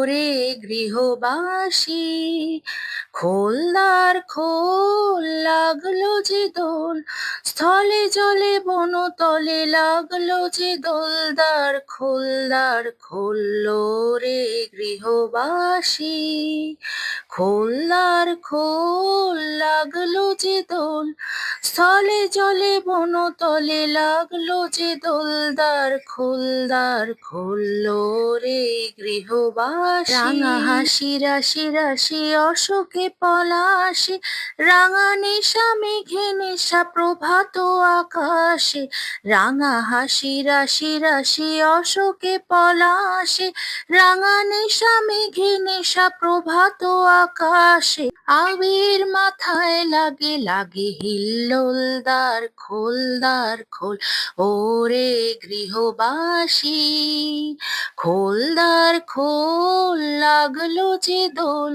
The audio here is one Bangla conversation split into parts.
রে গৃহবাসী, খোলদার খোল লাগলো যে দোল, স্থলে জলে বনতলে লাগলো যে দোলদার খোলদার খোললো রে গৃহবাসী, খোলদার খোল লাগলো যে দোল, স্থলে জলে বনতলে লাগলো যে দোলদার খোলদার খোললো রে গৃহবাসী। রাঙা হাসি রাশি রাশি অশোকে পলাশে, রাঙা নেশা মেঘে নেশা প্রভাত আকাশে, রাঙা হাসি রাশি রাশি অশোকে পলাশে, রাঙা নেশা মেঘে নেশা প্রভাত আকাশে, আবির মাথায় লাগে লাগে হিল্লোলদার খোলদার খোল ওরে গৃহবাসী, খোলদার খোল লাগলো যে দোল,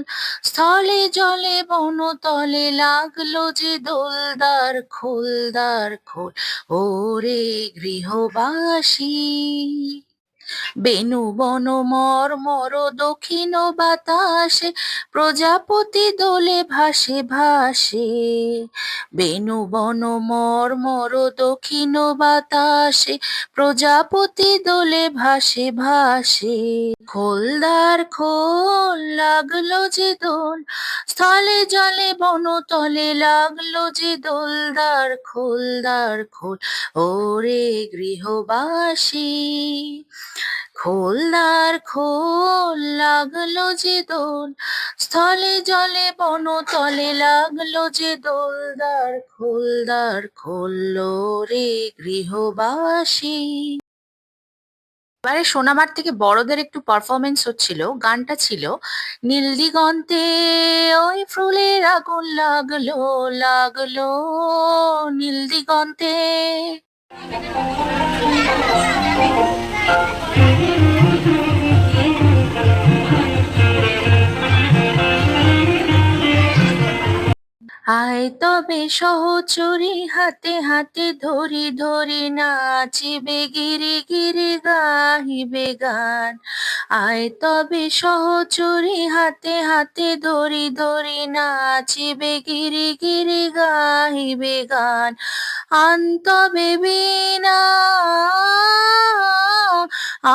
স্থলে জলে বনতলে লাগলো যে দোলদার খোলদার খোল ওরে গৃহবাসী। বেনু বন মর্মর দক্ষিণ বাতাসে, প্রজাপতি দোলে ভাসে ভাসে, বেনু বন মর্মর দক্ষিণ বাতাসে, প্রজাপতি দোলে ভাসে ভাসে, খোলদার খোল লাগলো যে দোল, স্থলে জলে বনতলে লাগলো যে দোলদার খোলদার খোল ওরে গৃহবাসী, খোলদার খোল লাগলো যে দোল, স্থলে জলে বনতলে লাগলো যে দোলদার খোলদার খোললো রে গৃহবাসী। এবারে সোনামার থেকে বড়দের একটু পারফরমেন্স হচ্ছিল। গানটা ছিল নীল দিগন্তে ওই ফুলের আগুন লাগলো লাগলো নীল দিগন্তে। আয় তবে সহচরী হাতে হাতে ধরি ধরি নাচিবে গিরি গিরি গাহিবে গান, আয় তবে সহচরী হাতে হাতে ধরি ধরি নাচিবে গিরি গিরি গাহিবে গান, আন্তবে বীণা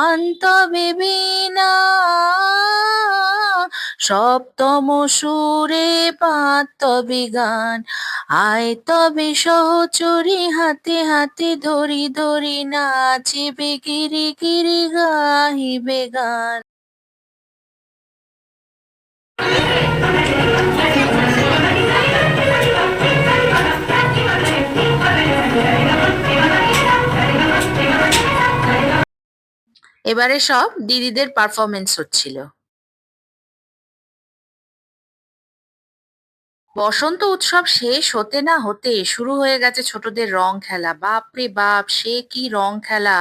আন্তবে বীণা সপ্তম সুরে পাত তবে গান, আয় তবে সহচরী হাতে হাতে ধরি ধরি নাচিবে গিরি গিরি গাহিবে গান। এবারে সব দিদিদের পারফরমেন্স হচ্ছিল। বসন্ত উৎসব শেষ হতে না হতে শুরু হয়ে গেছে ছোটদের রং খেলা। বাপরে বাপ, সে কি রং খেলা!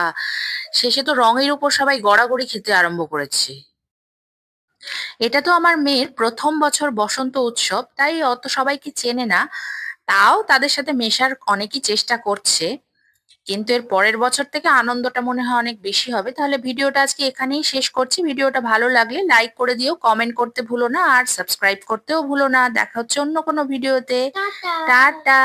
শেষে তো রঙের উপর সবাই গড়াগড়ি খেতে আরম্ভ করেছে। এটা তো আমার মেয়ের প্রথম বছর বসন্ত উৎসব, তাই অত সবাইকে চেনে না। তাও তাদের সাথে মেশার অনেকই চেষ্টা করছে, কিন্তু এর পরের বছর থেকে আনন্দটা মনে হয় অনেক বেশি হবে। তাহলে ভিডিওটা আজকে এখানেই শেষ করছি। ভিডিওটা ভালো লাগলে লাইক করে দিও, কমেন্ট করতে ভুলো না, আর সাবস্ক্রাইব করতেও ভুলো না। দেখা হচ্ছে অন্য কোনো ভিডিওতে। টাটা।